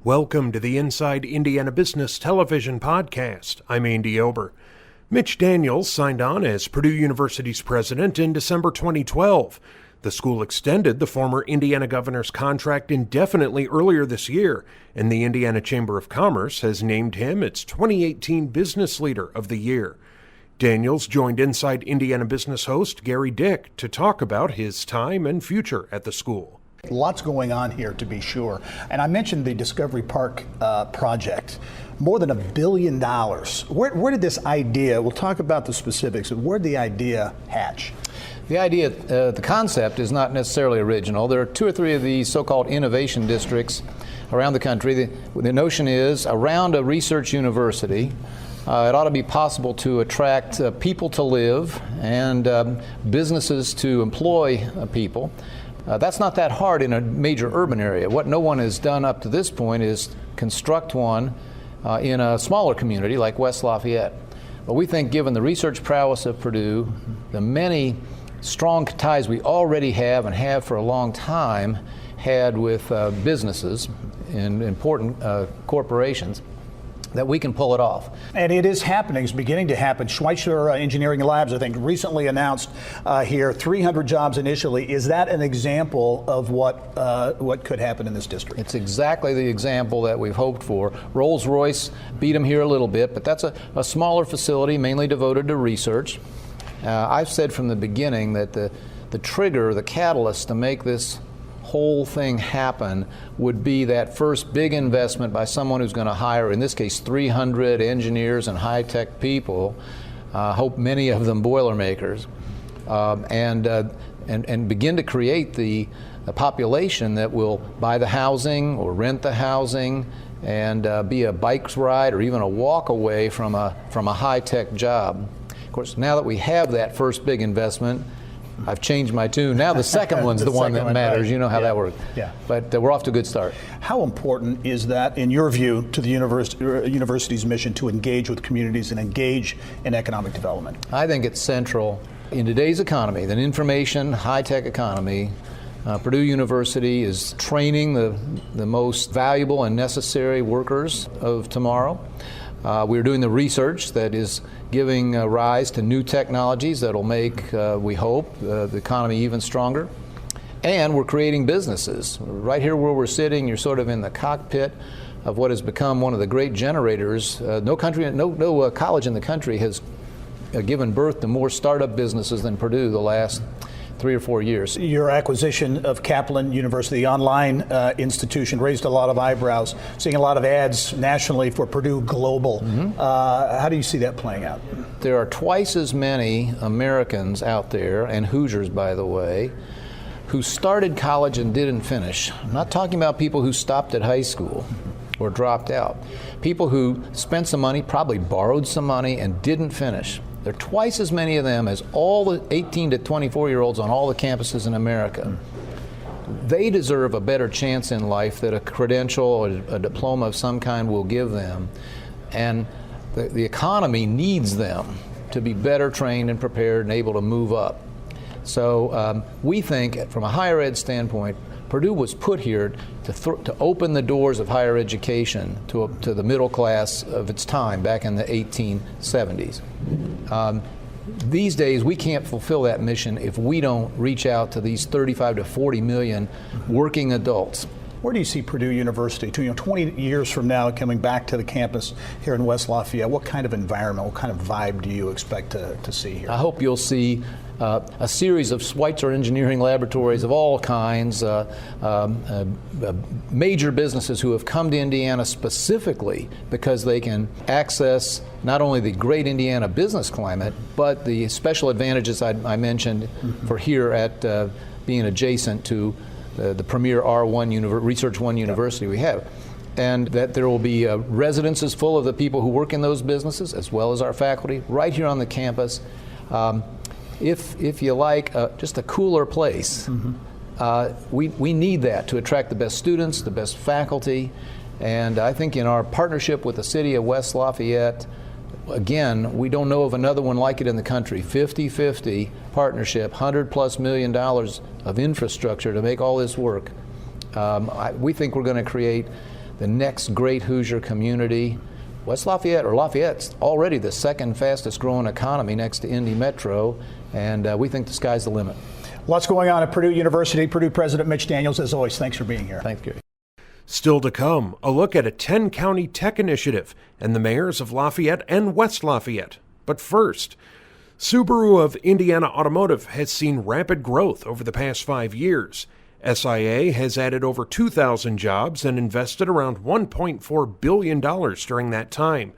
Welcome to the Inside Indiana Business Television podcast. I'm Andy Ober. Mitch Daniels signed on as Purdue University's president in December 2012. The school extended the former Indiana governor's contract indefinitely earlier this year, and the Indiana Chamber of Commerce has named him its 2018 Business Leader of the Year. Daniels joined Inside Indiana Business host Gary Dick to talk about his time and future at the school. Lots going on here, to be sure. And I mentioned the Discovery Park project. More than $1 billion. Where did this idea, we'll talk about the specifics, but where did the idea hatch? The idea, the concept is not necessarily original. There are 2 or 3 of these so-called innovation districts around the country. The notion is around a research university, it ought to be possible to attract people to live and businesses to employ people. That's not that hard in a major urban area. What no one has done up to this point is construct one in a smaller community like West Lafayette. But we think, given the research prowess of Purdue, the many strong ties we already have and have for a long time had with businesses and important corporations, that we can pull it off. And it is happening. It's beginning to happen. Schweitzer Engineering Labs, I think, recently announced here 300 jobs initially. Is that an example of what could happen in this district? It's exactly the example that we've hoped for. Rolls-Royce beat them here a little bit, but that's a smaller facility mainly devoted to research. I've said from the beginning that the trigger, the catalyst to make this whole thing happen would be that first big investment by someone who's going to hire, in this case, 300 engineers and high-tech people, hope many of them Boilermakers, and begin to create the population that will buy the housing or rent the housing and be a bike ride or even a walk away from a high-tech job. Of course, now that we have that first big investment, I've changed my tune. Now the second one's the one that matters. Right. You know how that works. Yeah. But we're off to a good start. How important is that, in your view, to the university's mission to engage with communities and engage in economic development? I think it's central. In today's economy, the information, high-tech economy, Purdue University is training the most valuable and necessary workers of tomorrow. We're doing the research that is giving rise to new technologies that will make, we hope, the economy even stronger. And we're creating businesses. Right here where we're sitting, you're sort of in the cockpit of what has become one of the great generators. No college in the country has given birth to more startup businesses than Purdue the last 3 or 4 years. Your acquisition of Kaplan University, the online institution, raised a lot of eyebrows, seeing a lot of ads nationally for Purdue Global. Mm-hmm. How do you see that playing out? There are twice as many Americans out there, and Hoosiers, by the way, who started college and didn't finish. I'm not talking about people who stopped at high school or dropped out. People who spent some money, probably borrowed some money, and didn't finish. There are twice as many of them as all the 18 to 24-year-olds on all the campuses in America. They deserve a better chance in life that a credential or a diploma of some kind will give them. And the economy needs them to be better trained and prepared and able to move up. So we think, from a higher ed standpoint, Purdue was put here to open the doors of higher education to the middle class of its time back in the 1870s. These days, we can't fulfill that mission if we don't reach out to these 35 to 40 million working adults. Where do you see Purdue University 20 years from now coming back to the campus here in West Lafayette? What kind of environment, what kind of vibe do you expect to see here? I hope you'll see a series of Schweitzer engineering laboratories of all kinds, major businesses who have come to Indiana specifically because they can access not only the great Indiana business climate, but the special advantages I mentioned for here at being adjacent to the premier R1 Research 1 university we have. And that there will be residences full of the people who work in those businesses, as well as our faculty, right here on the campus. If you like, just a cooler place. Mm-hmm. We need that to attract the best students, the best faculty, and I think in our partnership with the city of West Lafayette, again, we don't know of another one like it in the country. 50-50 partnership, $100+ million of infrastructure to make all this work. We think we're going to create the next great Hoosier community. West Lafayette, or Lafayette's already the second fastest growing economy next to Indy Metro, and we think the sky's the limit. Lots going on at Purdue University. Purdue President Mitch Daniels, as always, thanks for being here. Thank you. Still to come, a look at a 10-county tech initiative and the mayors of Lafayette and West Lafayette. But first, Subaru of Indiana Automotive has seen rapid growth over the past 5 years. SIA has added over 2,000 jobs and invested around $1.4 billion during that time.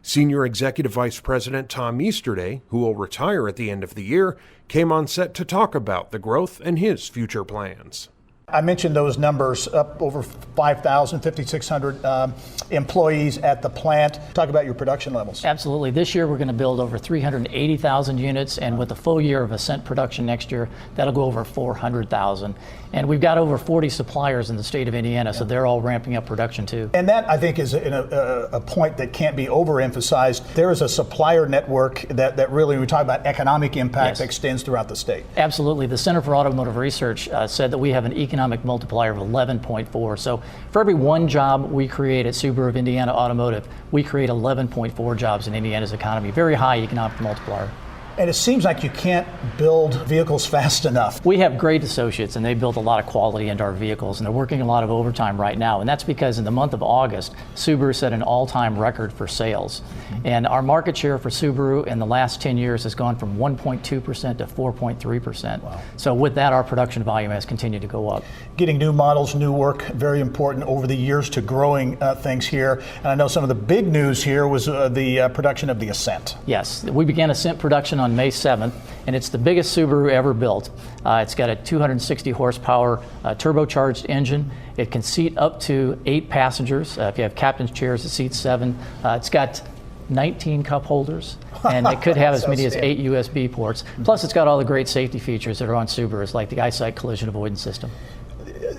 Senior Executive Vice President Tom Easterday, who will retire at the end of the year, came on set to talk about the growth and his future plans. I mentioned those numbers, up over 5,000, 5,600 employees at the plant. Talk about your production levels. Absolutely. This year we're going to build over 380,000 units, and with a full year of Ascent production next year, that'll go over 400,000. And we've got over 40 suppliers in the state of Indiana, so they're all ramping up production too. And that, I think, is a point that can't be overemphasized. There is a supplier network that really, when we talk about economic impact, extends throughout the state. Absolutely. The Center for Automotive Research said that we have an economic multiplier of 11.4. So for every one job we create at Subaru of Indiana Automotive, we create 11.4 jobs in Indiana's economy. Very high economic multiplier. And it seems like you can't build vehicles fast enough. We have great associates, and they build a lot of quality into our vehicles, and they're working a lot of overtime right now. And that's because in the month of August, Subaru set an all-time record for sales. And our market share for Subaru in the last 10 years has gone from 1.2% to 4.3%. Wow. So with that, our production volume has continued to go up. Getting new models, new work, very important over the years to growing things here. And I know some of the big news here was the production of the Ascent. Yes, we began Ascent production on May 7th, and it's the biggest Subaru ever built. It's got a 260 horsepower turbocharged engine. It can seat up to 8 passengers. If you have captain's chairs, it seats 7. It's got 19 cup holders, and it could have as many as 8 USB ports. Plus, it's got all the great safety features that are on Subarus, like the eyesight collision avoidance system.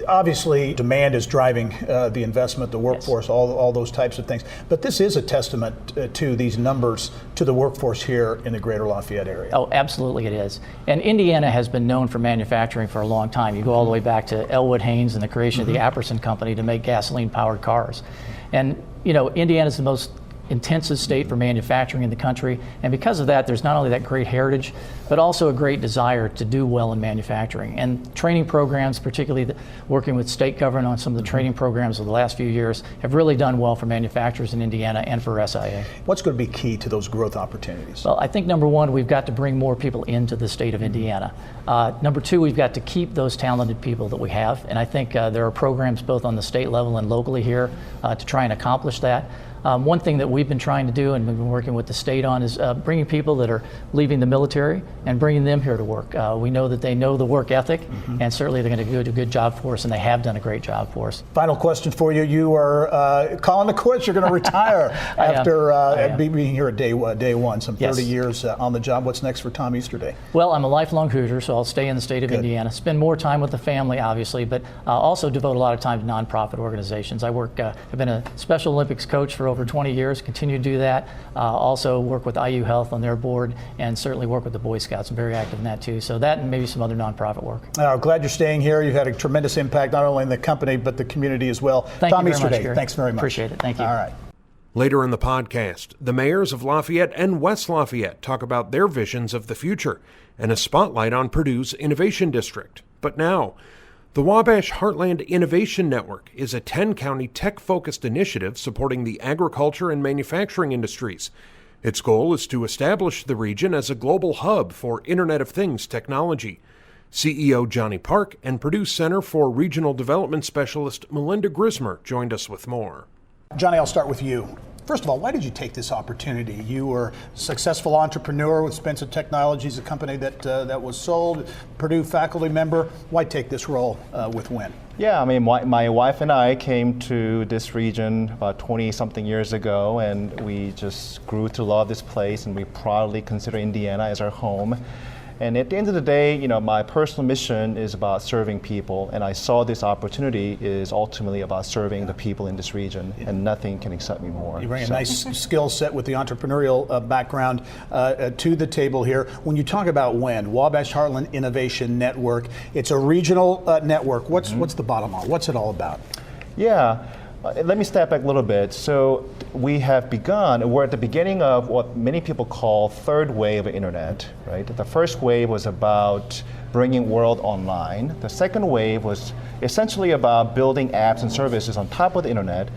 Obviously, demand is driving the investment, the workforce, all those types of things. But this is a testament to these numbers, to the workforce here in the greater Lafayette area. Oh, absolutely it is. And Indiana has been known for manufacturing for a long time. You go all the way back to Elwood Haynes and the creation of the Apperson Company to make gasoline-powered cars. And, you know, Indiana's the most intensive state for manufacturing in the country, and because of that, there's not only that great heritage, but also a great desire to do well in manufacturing. And training programs, particularly working with state government on some of the training programs of the last few years, have really done well for manufacturers in Indiana and for SIA. What's going to be key to those growth opportunities? Well, I think number one, we've got to bring more people into the state of Indiana. Number two, we've got to keep those talented people that we have, and I think there are programs both on the state level and locally here to try and accomplish that. One thing that we've been trying to do and we've been working with the state on is bringing people that are leaving the military and bringing them here to work. We know that they know the work ethic, and certainly they're going to do a good job for us, and they have done a great job for us. Final question for you. You are calling the quits. You're going to retire after being here at day one, some 30 years on the job. What's next for Tom Easterday? Well, I'm a lifelong Hoosier, so I'll stay in the state of Indiana, spend more time with the family, obviously, but also devote a lot of time to nonprofit organizations. I've been a Special Olympics coach for over 20 years, continue to do that. Also work with IU Health on their board, and certainly work with the Boy Scouts. I'm very active in that too. So that and maybe some other nonprofit work. Glad you're staying here. You've had a tremendous impact not only in the company but the community as well. Tom Easterday, thanks very much. Appreciate it. Thank you. All right. Later in the podcast, the mayors of Lafayette and West Lafayette talk about their visions of the future and a spotlight on Purdue's Innovation District. But now, the Wabash Heartland Innovation Network is a 10-county tech-focused initiative supporting the agriculture and manufacturing industries. Its goal is to establish the region as a global hub for Internet of Things technology. CEO Johnny Park and Purdue Center for Regional Development Specialist Melinda Grismer joined us with more. Johnny, I'll start with you. First of all, why did you take this opportunity? You were a successful entrepreneur with Spencer Technologies, a company that was sold, Purdue faculty member. Why take this role with WIN? Yeah, I mean, my wife and I came to this region about 20-something years ago, and we just grew to love this place, and we proudly consider Indiana as our home. And at the end of the day, you know, my personal mission is about serving people, and I saw this opportunity is ultimately about serving the people in this region, and nothing can excite me more. You bring a nice skill set with the entrepreneurial background to the table here. When you talk about WIN, Wabash Heartland Innovation Network, it's a regional network. What's the bottom line? What's it all about? Yeah. Let me step back a little bit. So we have begun, we're at the beginning of what many people call third wave of internet, right? The first wave was about bringing world online. The second wave was essentially about building apps and services on top of the internet.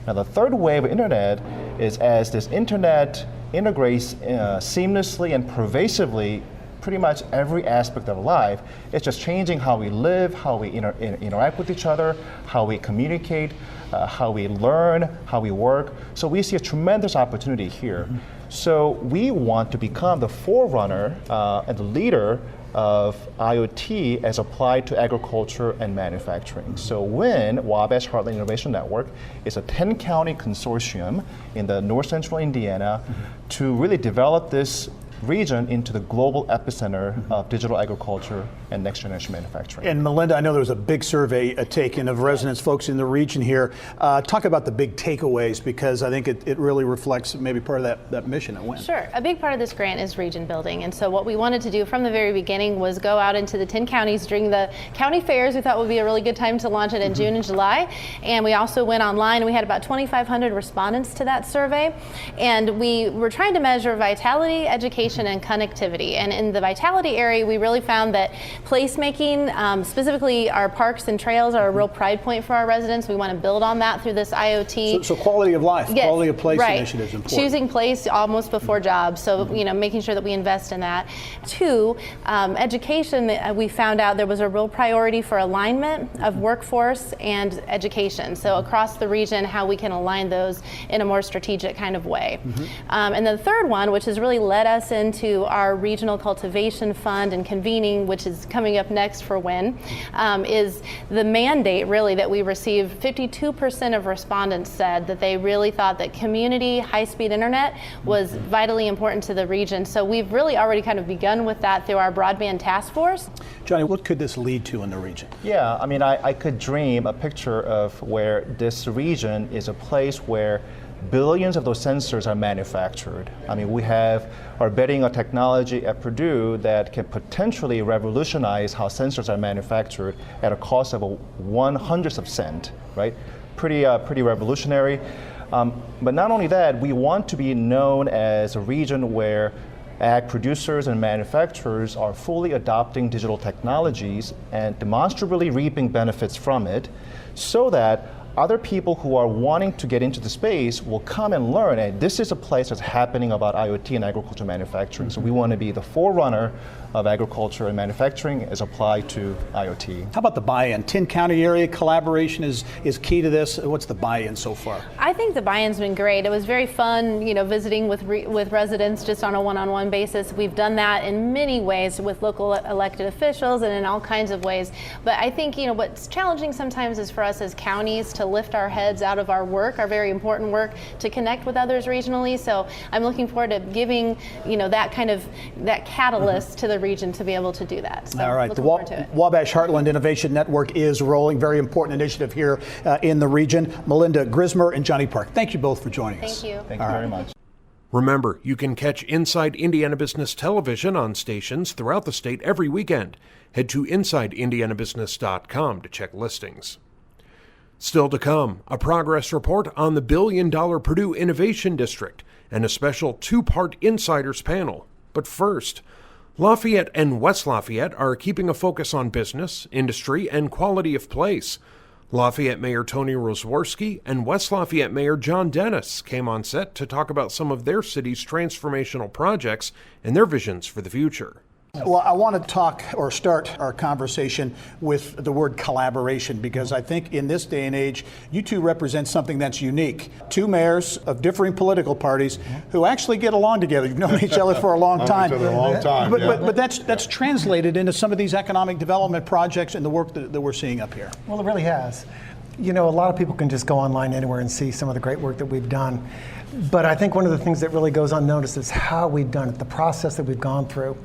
Now the third wave of internet is as this internet integrates seamlessly and pervasively pretty much every aspect of life. It's just changing how we live, how we interact with each other, how we communicate, how we learn, how we work. So we see a tremendous opportunity here. So we want to become the forerunner and the leader of IoT as applied to agriculture and manufacturing. So WIN, Wabash Heartland Innovation Network, is a 10-county consortium in the north central Indiana to really develop this region into the global epicenter of digital agriculture and next generation manufacturing. And Melinda, I know there was a big survey taken of residents, folks in the region here. Talk about the big takeaways, because I think it really reflects maybe part of that mission at WIN. Sure. A big part of this grant is region building. And so what we wanted to do from the very beginning was go out into the 10 counties during the county fairs. We thought would be a really good time to launch it in June and July. And we also went online, and we had about 2,500 respondents to that survey. And we were trying to measure vitality, education, and connectivity. And in the vitality area, we really found that placemaking, specifically our parks and trails, are a real pride point for our residents. We want to build on that through this IoT. So quality of life, yes, quality of place right. initiative is important. Choosing place almost before jobs. So, making sure that we invest in that. Two, education, we found out there was a real priority for alignment of workforce and education. So across the region, how we can align those in a more strategic kind of way. And then the third one, which has really led us into our regional cultivation fund and convening, which is coming up next for WIN, is the mandate really that we received. 52% of respondents said that they really thought that community high-speed internet was vitally important to the region. So we've really already kind of begun with that through our broadband task force. Johnny, what could this lead to in the region? Yeah, I mean, I could dream a picture of where this region is a place where billions of those sensors are manufactured. I mean, we are betting on technology at Purdue that can potentially revolutionize how sensors are manufactured at a cost of 1/100th of a cent, right? Pretty revolutionary. But not only that, we want to be known as a region where ag producers and manufacturers are fully adopting digital technologies and demonstrably reaping benefits from it, so that other people who are wanting to get into the space will come and learn. And this is a place that's happening about IoT and agriculture manufacturing. So we want to be the forerunner of agriculture and manufacturing as applied to IoT. How about the buy-in? 10-county area collaboration is key to this. What's the buy-in so far? I think the buy-in's been great. It was very fun, visiting with residents just on a one-on-one basis. We've done that in many ways with local elected officials and in all kinds of ways. But I think, what's challenging sometimes is for us as counties to lift our heads out of our work, our very important work, to connect with others regionally. So I'm looking forward to giving, that catalyst to the region to be able to do that. So all right, the to Wabash Heartland Innovation Network is rolling. Very important initiative here in the region. Melinda Grismer and Johnny Park, thank you both for joining us. Thank you. Thank you very much. Remember, you can catch Inside Indiana Business Television on stations throughout the state every weekend. Head to InsideIndianaBusiness.com to check listings. Still to come, a progress report on the $1 billion Purdue Innovation District and a special two-part Insiders panel. But first, Lafayette and West Lafayette are keeping a focus on business, industry, and quality of place. Lafayette Mayor Tony Rosworski and West Lafayette Mayor John Dennis came on set to talk about some of their city's transformational projects and their visions for the future. Well, I want to start our conversation with the word collaboration, because I think in this day and age, you two represent something that's unique. Two mayors of differing political parties who actually get along together. You've known each other for a long time. But that's translated into some of these economic development projects and the work that we're seeing up here. Well, it really has. A lot of people can just go online anywhere and see some of the great work that we've done. But I think one of the things that really goes unnoticed is how we've done it, the process that we've gone through.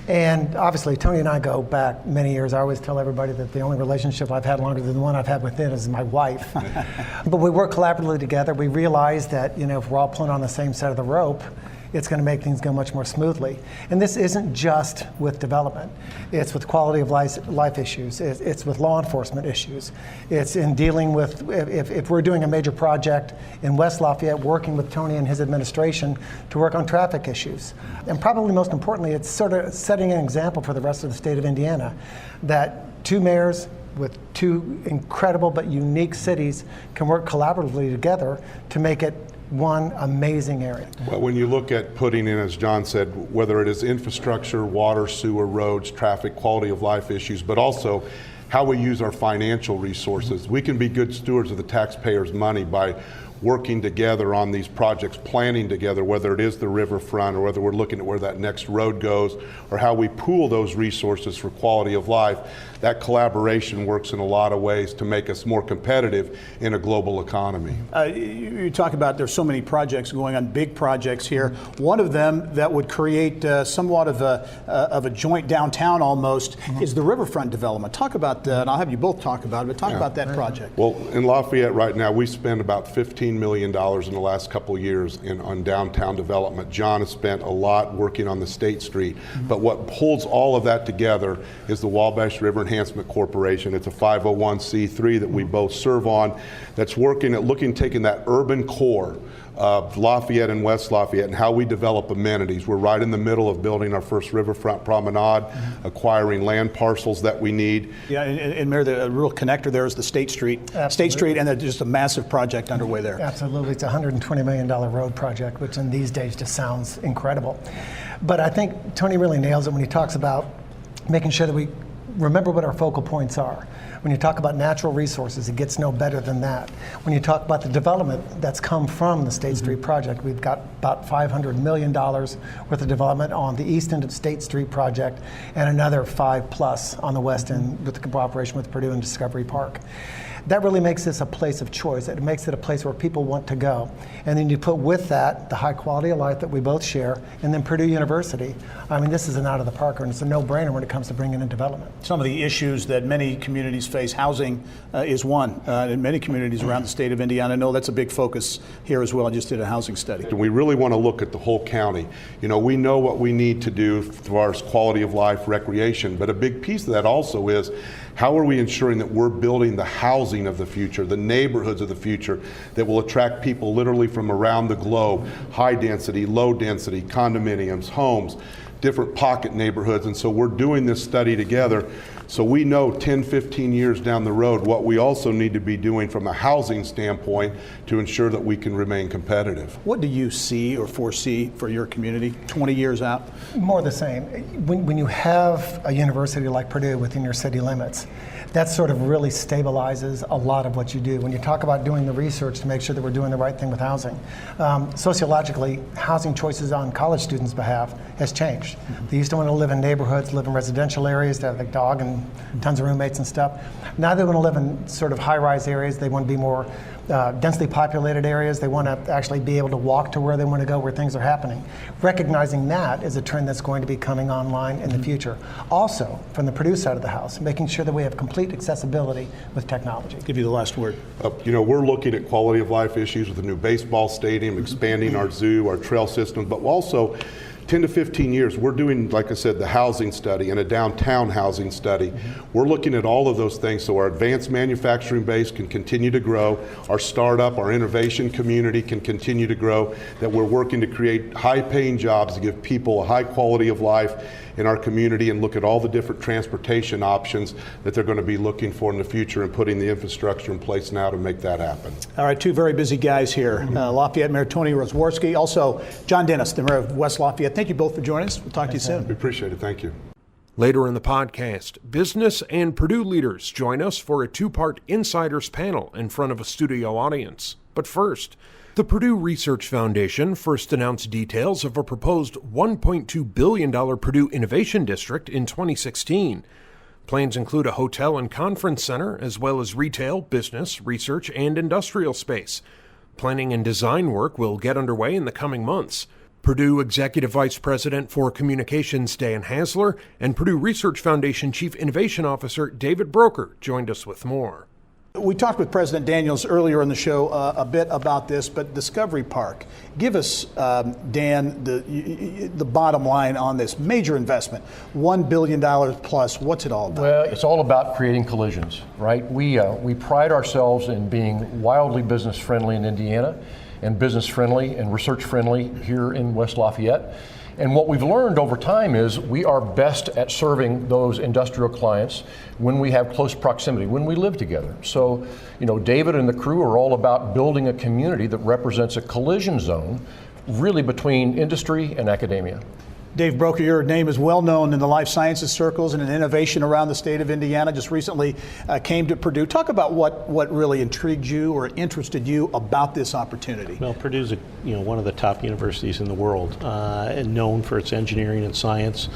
And obviously, Tony and I go back many years. I always tell everybody that the only relationship I've had longer than the one I've had with it is my wife. But we work collaboratively together. We realize that, if we're all pulling on the same side of the rope, it's going to make things go much more smoothly. And this isn't just with development. It's with quality of life issues. It's with law enforcement issues. It's in dealing with, if we're doing a major project in West Lafayette, working with Tony and his administration to work on traffic issues. And probably most importantly, it's sort of setting an example for the rest of the state of Indiana that two mayors with two incredible but unique cities can work collaboratively together to make it one amazing area. Well, when you look at putting in, as John said, whether it is infrastructure, water, sewer, roads, traffic, quality of life issues, but also how we use our financial resources, we can be good stewards of the taxpayers' money by working together on these projects, planning together, whether it is the riverfront or whether we're looking at where that next road goes or how we pool those resources for quality of life. That collaboration works in a lot of ways to make us more competitive in a global economy. You talk about there's so many projects going on, big projects here. One of them that would create somewhat of a joint downtown almost is the riverfront development. Talk about that, and I'll have you both talk about it, but talk about that project. Well, in Lafayette right now, we spend about $15 million in the last couple of years on downtown development. John has spent a lot working on the State Street, but what holds all of that together is the Wabash River Enhancement Corporation. It's a 501c3 that we both serve on, that's working at taking that urban core of Lafayette and West Lafayette and how we develop amenities. We're right in the middle of building our first riverfront promenade, acquiring land parcels that we need. Yeah, and Mayor, the real connector there is the State Street. Absolutely. State Street, and there's just a massive project underway there. Absolutely. It's a $120 million road project, which in these days just sounds incredible. But I think Tony really nails it when he talks about making sure that we remember what our focal points are. When you talk about natural resources, it gets no better than that. When you talk about the development that's come from the State Street project, we've got about $500 million worth of development on the east end of State Street project and another 5+ on the west end with the cooperation with Purdue and Discovery Park. That really makes this a place of choice. It makes it a place where people want to go. And then you put with that the high quality of life that we both share, and then Purdue University. I mean, this is an out of the parker, and it's a no-brainer when it comes to bringing in development. Some of the issues that many communities face, housing is one. In many communities around the state of Indiana, I know that's a big focus here as well. I just did a housing study. And we really want to look at the whole county. You know, we know what we need to do as far as quality of life, recreation, but a big piece of that also is how are we ensuring that we're building the housing of the future, the neighborhoods of the future that will attract people literally from around the globe, high density, low density, condominiums, homes, different pocket neighborhoods. And so we're doing this study together so we know 10, 15 years down the road what we also need to be doing from a housing standpoint to ensure that we can remain competitive. What do you see or foresee for your community 20 years out? More the same. When you have a university like Purdue within your city limits, that sort of really stabilizes a lot of what you do. When you talk about doing the research to make sure that we're doing the right thing with housing, sociologically, housing choices on college students' behalf has changed. They used to want to live in neighborhoods, live in residential areas, to have a dog and tons of roommates and stuff. Now they want to live in sort of high-rise areas. They want to be more densely populated areas. They want to actually be able to walk to where they want to go, where things are happening. Recognizing that is a trend that's going to be coming online in the future. Also, from the Purdue side of the house, making sure that we have complete accessibility with technology. Give you the last word. You know, we're looking at quality of life issues with a new baseball stadium, expanding our zoo, our trail systems, but also 10 to 15 years, we're doing, like I said, the housing study and a downtown housing study. We're looking at all of those things so our advanced manufacturing base can continue to grow, our startup, our innovation community can continue to grow, that we're working to create high-paying jobs to give people a high quality of life in our community and look at all the different transportation options that they're going to be looking for in the future and putting the infrastructure in place now to make that happen. All right, two very busy guys here. Lafayette Mayor Tony Rosworski, also John Dennis, the Mayor of West Lafayette. Thank you both for joining us. We'll talk to you soon. We appreciate it. Thank you. Later in the podcast, business and Purdue leaders join us for a two-part Insiders panel in front of a studio audience. But first, the Purdue Research Foundation first announced details of a proposed $1.2 billion Purdue Innovation District in 2016. Plans include a hotel and conference center, as well as retail, business, research, and industrial space. Planning and design work will get underway in the coming months. Purdue Executive Vice President for Communications Dan Hasler and Purdue Research Foundation Chief Innovation Officer David Broker joined us with more. We talked with President Daniels earlier in the show a bit about this, but Discovery Park, give us, Dan, the bottom line on this major investment, $1 billion plus. What's it all about? Well, it's all about creating collisions, right? We pride ourselves in being wildly business friendly in Indiana and business friendly and research friendly here in West Lafayette. And what we've learned over time is we are best at serving those industrial clients when we have close proximity, when we live together. So, David and the crew are all about building a community that represents a collision zone really between industry and academia. Dave Broker, your name is well known in the life sciences circles and in innovation around the state of Indiana. Just recently came to Purdue. Talk about what really intrigued you or interested you about this opportunity. Well, Purdue's one of the top universities in the world, and known for its engineering and science,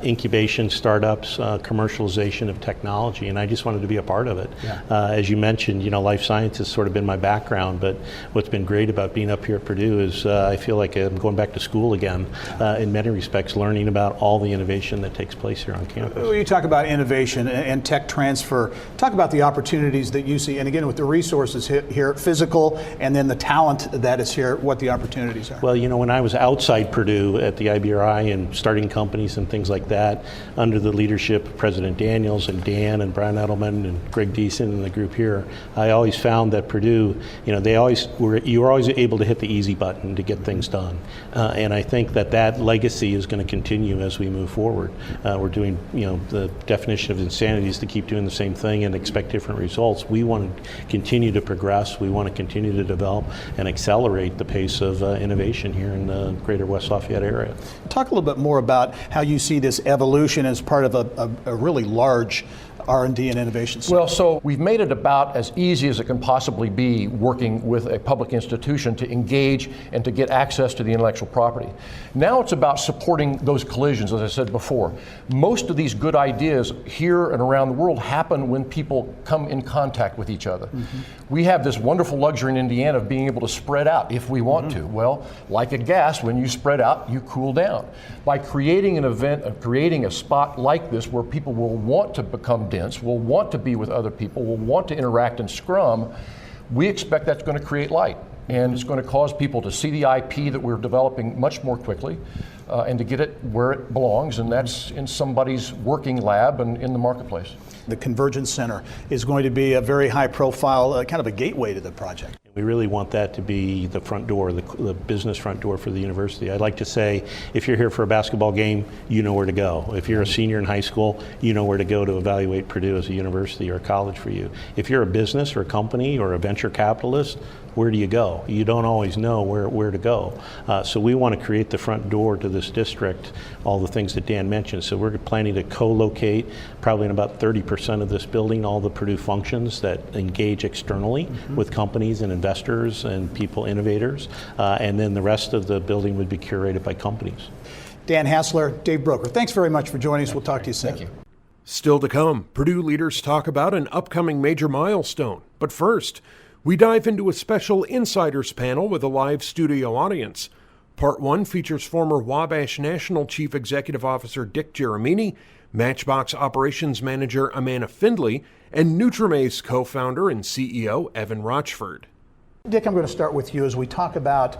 incubation, startups, commercialization of technology, and I just wanted to be a part of it. Yeah. As you mentioned, life science has sort of been my background, but what's been great about being up here at Purdue is I feel like I'm going back to school again in many respects, learning about all the innovation that takes place here on campus. You talk about innovation and tech transfer. Talk about the opportunities that you see, and again, with the resources here, physical, and then the talent that is here, what the opportunities are. Well, when I was outside Purdue at the IBRI and starting companies and things like that, under the leadership of President Daniels and Dan and Brian Edelman and Greg Deason and the group here, I always found that Purdue, you were always able to hit the easy button to get things done. And I think that legacy is going to continue as we move forward. We're doing, the definition of insanity is to keep doing the same thing and expect different results. We want to continue to progress. We want to continue to develop and accelerate the pace of innovation here in the greater West Lafayette area. Talk a little bit more about how you see this evolution as part of a really large R&D and innovation center. Well, so we've made it about as easy as it can possibly be working with a public institution to engage and to get access to the intellectual property. Now it's about supporting those collisions, as I said before. Most of these good ideas here and around the world happen when people come in contact with each other. Mm-hmm. We have this wonderful luxury in Indiana of being able to spread out if we want to. Well, like a gas, when you spread out, you cool down. By creating an event, creating a spot like this where people will want to become dense, will want to be with other people, will want to interact and scrum, we expect that's going to create light. And it's going to cause people to see the IP that we're developing much more quickly and to get it where it belongs, and that's in somebody's working lab and in the marketplace. The Convergence Center is going to be a very high profile, kind of a gateway to the project. We really want that to be the front door, the business front door for the university. I'd like to say, if you're here for a basketball game, you know where to go. If you're a senior in high school, you know where to go to evaluate Purdue as a university or a college for you. If you're a business or a company or a venture capitalist, where do you go? You don't always know where to go. So we want to create the front door to this district, all the things that Dan mentioned. So we're planning to co-locate probably in about 30% of this building, all the Purdue functions that engage externally with companies and investors and people, innovators. And then the rest of the building would be curated by companies. Dan Hassler, Dave Broker, thanks very much for joining us. We'll talk to you soon. Thank you. Still to come, Purdue leaders talk about an upcoming major milestone. But first, we dive into a special Insiders panel with a live studio audience. Part 1 features former Wabash National Chief Executive Officer Dick Geremini, Matchbox Operations Manager Amanda Findley, and Nutramaze co-founder and CEO Evan Rochford. Dick, I'm going to start with you as we talk about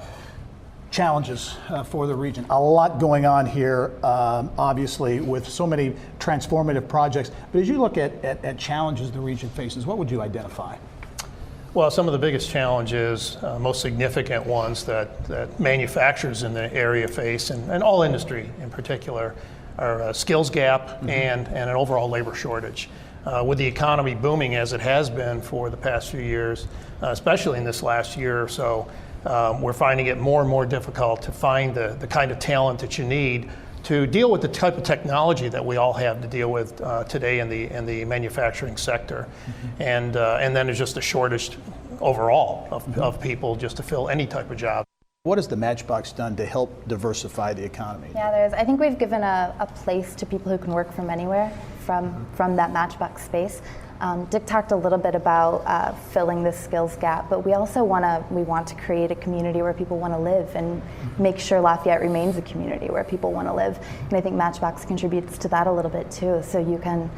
challenges for the region. A lot going on here, obviously, with so many transformative projects. But as you look at challenges the region faces, what would you identify? Well, some of the biggest challenges, most significant ones that manufacturers in the area face, and all industry in particular, are a skills gap and an overall labor shortage. With the economy booming as it has been for the past few years, especially in this last year or so, we're finding it more and more difficult to find the kind of talent that you need to deal with the type of technology that we all have to deal with today in the manufacturing sector. And then there's just a shortage overall of people just to fill any type of job. What has the Matchbox done to help diversify the economy? Yeah, I think we've given a place to people who can work from anywhere from that Matchbox space. Dick talked a little bit about filling this skills gap, but we also want to create a community where people want to live and make sure Lafayette remains a community where people want to live. And I think Matchbox contributes to that a little bit too. So you can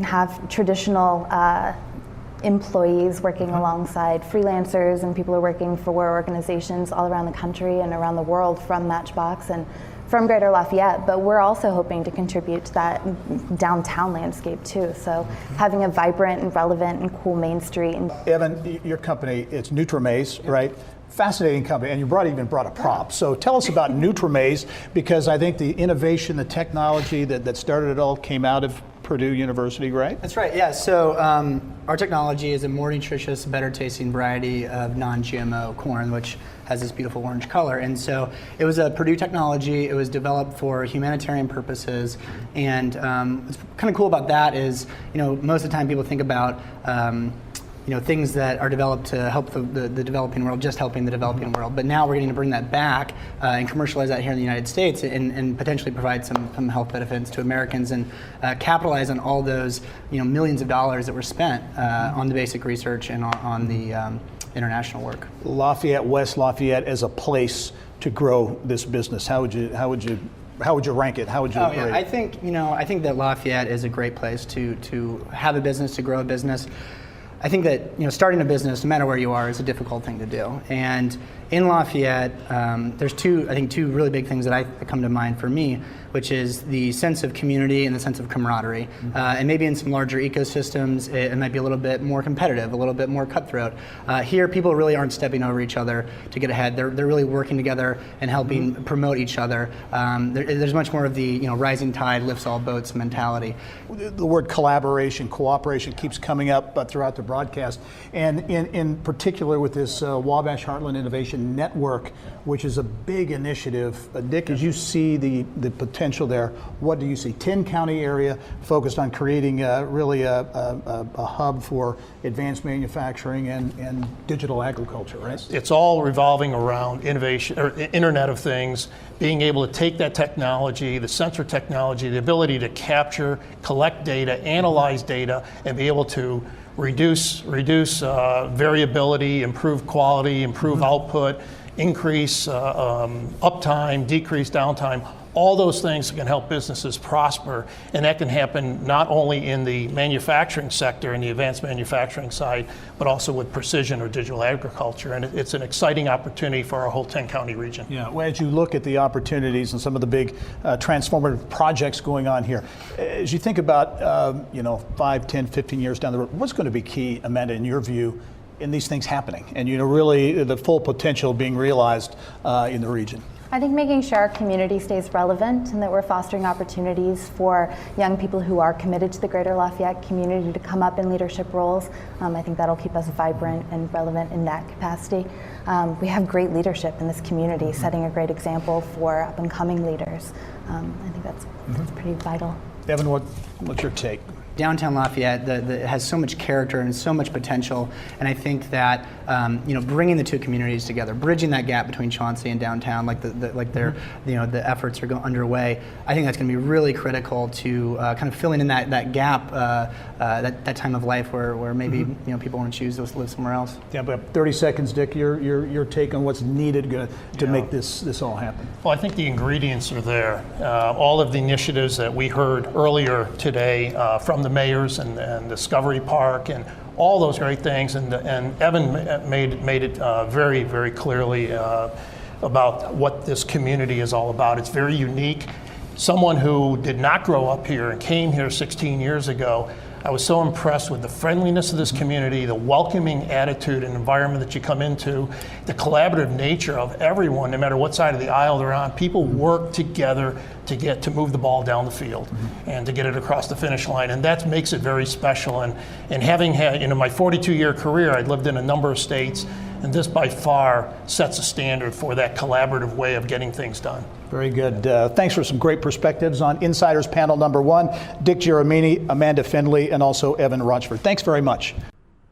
have traditional employees working alongside freelancers and people who are working for organizations all around the country and around the world from Matchbox and from Greater Lafayette, but we're also hoping to contribute to that downtown landscape too. So having a vibrant and relevant and cool Main Street. And Evan, your company, it's NutriMaze, right? Fascinating company, and you even brought a prop. So tell us about NutriMaze, because I think the innovation, the technology that started it all came out of Purdue University, right? That's right, yeah. So our technology is a more nutritious, better tasting variety of non-GMO corn, which has this beautiful orange color. And so it was a Purdue technology. It was developed for humanitarian purposes. And what's kind of cool about that is, most of the time people think about things that are developed to help the developing world, just helping the developing world. But now we're going to bring that back and commercialize that here in the United States and potentially provide some health benefits to Americans and capitalize on all those millions of dollars that were spent on the basic research and on the international work. Lafayette, West Lafayette as a place to grow this business. How would you rank it? How would you rate it? I think that Lafayette is a great place to have a business, to grow a business. I think that starting a business, no matter where you are, is a difficult thing to do. And in Lafayette, there's two really big things that come to mind for me, which is the sense of community and the sense of camaraderie. And maybe in some larger ecosystems, it might be a little bit more competitive, a little bit more cutthroat. Here, people really aren't stepping over each other to get ahead. They're really working together and helping promote each other. There's much more of the rising tide lifts all boats mentality. The word collaboration, cooperation keeps coming up throughout the broadcast, and in particular with this Wabash Heartland Innovation Network, which is a big initiative. Dick, as you see the potential there, what do you see? 10-county area focused on creating really a hub for advanced manufacturing and digital agriculture, right? It's all revolving around innovation, or Internet of Things, being able to take that technology, the sensor technology, the ability to capture, collect data, analyze data, and be able to reduce variability, improve quality, improve output, increase uptime, decrease downtime. All those things can help businesses prosper, and that can happen not only in the manufacturing sector and the advanced manufacturing side, but also with precision or digital agriculture. And it's an exciting opportunity for our whole 10-county region. Yeah, well, as you look at the opportunities and some of the big transformative projects going on here, as you think about 5, 10, 15 years down the road, what's going to be key, Amanda, in your view, in these things happening and really the full potential being realized in the region? I think making sure our community stays relevant and that we're fostering opportunities for young people who are committed to the Greater Lafayette community to come up in leadership roles. I think that'll keep us vibrant and relevant in that capacity. We have great leadership in this community, setting a great example for up-and-coming leaders. I think that's pretty vital. Evan, what's your take? Downtown Lafayette has so much character and so much potential, and I think that bringing the two communities together, bridging that gap between Chauncey and downtown, the efforts are underway. I think that's going to be really critical to kind of filling in that gap, that time of life where maybe people want to choose to live somewhere else. Yeah, but 30 seconds, Dick. Your take on what's needed to make this all happen. Well, I think the ingredients are there. All of the initiatives that we heard earlier today from the mayors and Discovery Park and all those great things, and Evan made it very, very clearly about what this community is all about. It's very unique. Someone who did not grow up here and came here 16 years ago, I was so impressed with the friendliness of this community, the welcoming attitude and environment that you come into, the collaborative nature of everyone, no matter what side of the aisle they're on. People work together to move the ball down the field and to get it across the finish line, and that makes it very special. And having had my 42-year career, I'd lived in a number of states, and this by far sets a standard for that collaborative way of getting things done. Very good. Thanks for some great perspectives on Insiders Panel number 1. Dick Geremini, Amanda Findley, and also Evan Rochford. Thanks very much.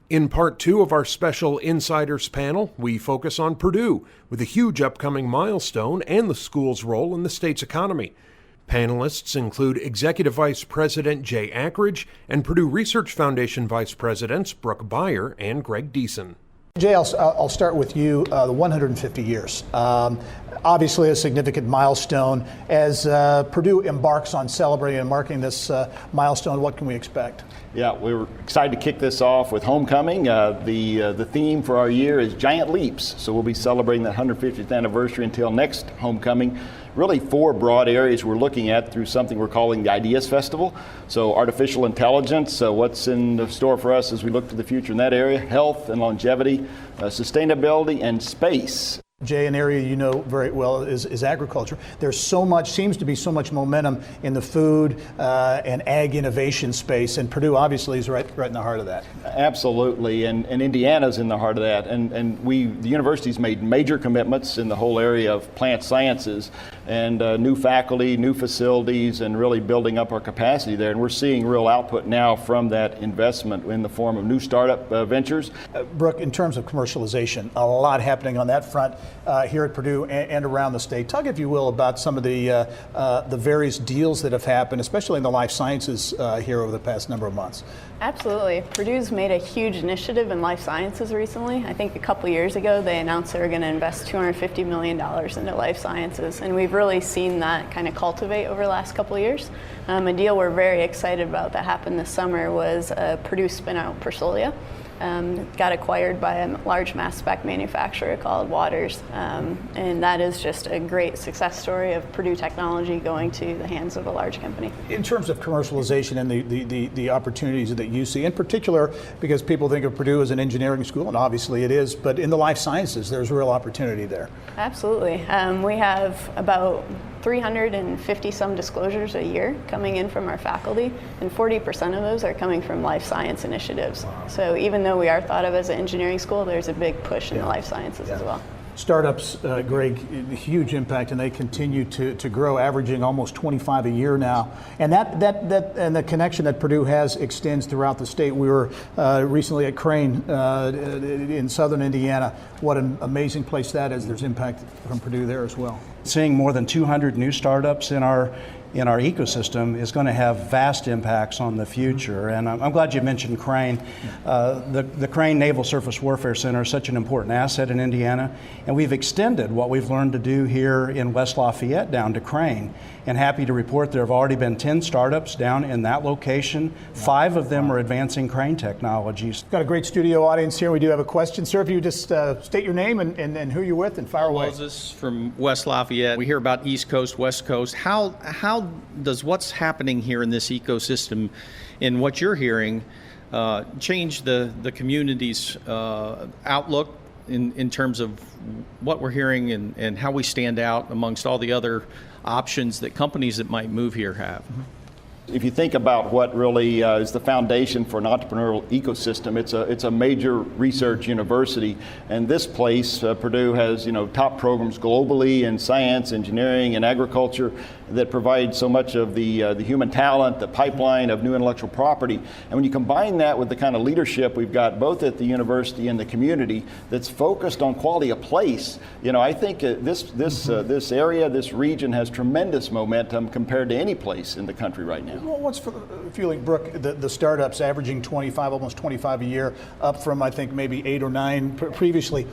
In part 2 of our special Insiders Panel, we focus on Purdue, with a huge upcoming milestone and the school's role in the state's economy. Panelists include Executive Vice President Jay Ackridge and Purdue Research Foundation Vice Presidents Brooke Beyer and Greg Deason. Jay, I'll start with you. The 150 years. obviously a significant milestone. As Purdue embarks on celebrating and marking this milestone, what can we expect? Yeah, we were excited to kick this off with homecoming. The theme for our year is Giant Leaps, so we'll be celebrating that 150th anniversary until next homecoming. Really 4 broad areas we're looking at through something we're calling the Ideas Festival. So artificial intelligence, what's in the store for us as we look to the future in that area, health and longevity, sustainability, and space. Jay, an area you know very well is agriculture. There's seems to be so much momentum in the food and ag innovation space, and Purdue obviously is right in the heart of that. Absolutely, and Indiana's in the heart of that. And the university's made major commitments in the whole area of plant sciences and new faculty, new facilities, and really building up our capacity there. And we're seeing real output now from that investment in the form of new startup ventures. Brooke, in terms of commercialization, a lot happening on that front. Here at Purdue and around the state. Talk, if you will, about some of the various deals that have happened, especially in the life sciences here over the past number of months. Absolutely. Purdue's made a huge initiative in life sciences recently. I think a couple years ago they announced they were going to invest $250 million into life sciences, and we've really seen that kind of cultivate over the last couple of years. A deal we're very excited about that happened this summer was Purdue spin-out Persolia. Got acquired by a large mass spec manufacturer called Waters, and that is just a great success story of Purdue technology going to the hands of a large company. In terms of commercialization and the opportunities that you see, in particular, because people think of Purdue as an engineering school, and obviously it is, but in the life sciences, there's real opportunity there. Absolutely. We have about 350 some disclosures a year coming in from our faculty, and 40% of those are coming from life science initiatives. Wow. So even though we are thought of as an engineering school, there's a big push in the life sciences as well. Startups, Greg, huge impact, and they continue to grow, averaging almost 25 a year now. And that and the connection that Purdue has extends throughout the state. We were recently at Crane in southern Indiana. What an amazing place that is. There's impact from Purdue there as well. Seeing more than 200 new startups in our ecosystem is going to have vast impacts on the future. And I'm glad you mentioned Crane. The Crane Naval Surface Warfare Center is such an important asset in Indiana, and we've extended what we've learned to do here in West Lafayette down to Crane. And happy to report there have already been 10 startups down in that location. 5 of them are advancing Crane technologies. Got a great studio audience here. We do have a question. Sir, if you just state your name and who you're with and fire away. Moses from West Lafayette. We hear about East Coast, West Coast. How does what's happening here in this ecosystem and what you're hearing change the community's outlook in terms of what we're hearing and how we stand out amongst all the other options that companies that might move here have? If you think about what really is the foundation for an entrepreneurial ecosystem, it's a major research university, and this place, Purdue, has top programs globally in science, engineering, and agriculture that provide so much of the human talent, the pipeline of new intellectual property. And when you combine that with the kind of leadership we've got both at the university and the community that's focused on quality of place, I think this area, this region has tremendous momentum compared to any place in the country right now. Well, what's fueling, Brooke, the startups averaging 25, almost 25 a year, up from I think maybe 8 or 9 previously?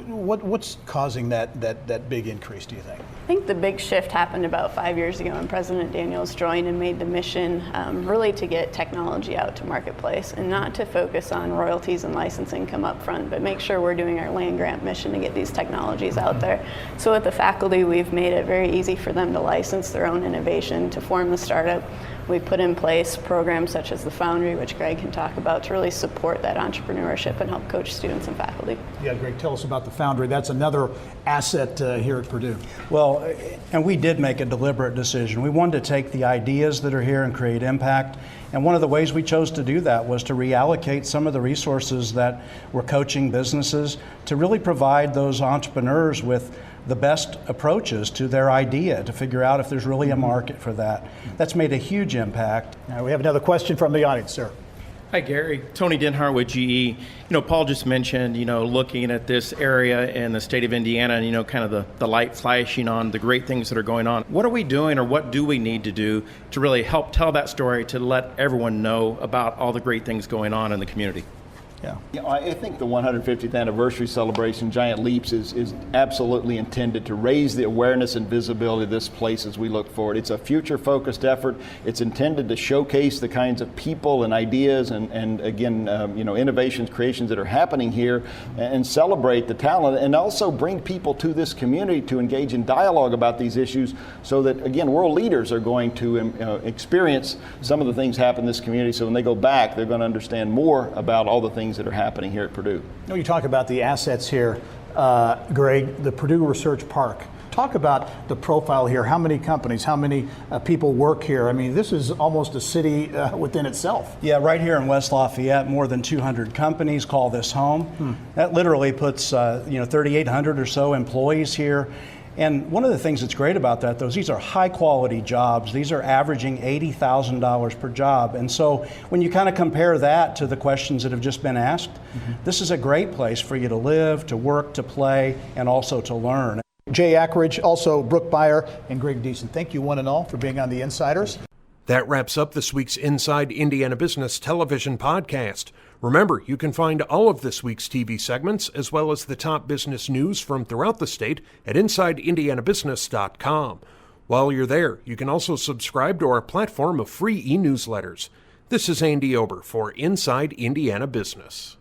What's causing that big increase, do you think? I think the big shift happened about 5 years ago when President Daniels joined and made the mission really to get technology out to marketplace and not to focus on royalties and licensing come up front, but make sure we're doing our land grant mission to get these technologies out there. So with the faculty, we've made it very easy for them to license their own innovation, to form the startup. We put in place programs such as the Foundry, which Greg can talk about, to really support that entrepreneurship and help coach students and faculty. Yeah, Greg, tell us about the Foundry. That's another asset here at Purdue. Well, and we did make a deliberate decision. We wanted to take the ideas that are here and create impact. And one of the ways we chose to do that was to reallocate some of the resources that were coaching businesses to really provide those entrepreneurs with the best approaches to their idea to figure out if there's really a market for that. That's made a huge impact. Now we have another question from the audience, sir. Hi, Gary. Tony Denhar with GE. Paul just mentioned, looking at this area in the state of Indiana and, kind of the light flashing on the great things that are going on. What are we doing or what do we need to do to really help tell that story, to let everyone know about all the great things going on in the community? Yeah. I think the 150th anniversary celebration, Giant Leaps, is absolutely intended to raise the awareness and visibility of this place as we look forward. It's a future-focused effort. It's intended to showcase the kinds of people and ideas and again, innovations, creations that are happening here, and celebrate the talent, and also bring people to this community to engage in dialogue about these issues, so that, again, world leaders are going to experience some of the things happen in this community. So when they go back, they're going to understand more about all the things that are happening here at Purdue. You talk about the assets here, Greg, the Purdue Research Park. Talk about the profile here. How many companies, how many people work here? I mean, this is almost a city within itself. Yeah, right here in West Lafayette, more than 200 companies call this home. That literally puts 3,800 or so employees here. And one of the things that's great about that, though, is these are high quality jobs. These are averaging $80,000 per job. And so when you kind of compare that to the questions that have just been asked, this is a great place for you to live, to work, to play, and also to learn. Jay Ackridge, also Brooke Beyer, and Greg Deason. Thank you one and all for being on the Insiders. That wraps up this week's Inside Indiana Business television podcast. Remember, you can find all of this week's TV segments, as well as the top business news from throughout the state, at InsideIndianaBusiness.com. While you're there, you can also subscribe to our platform of free e-newsletters. This is Andy Ober for Inside Indiana Business.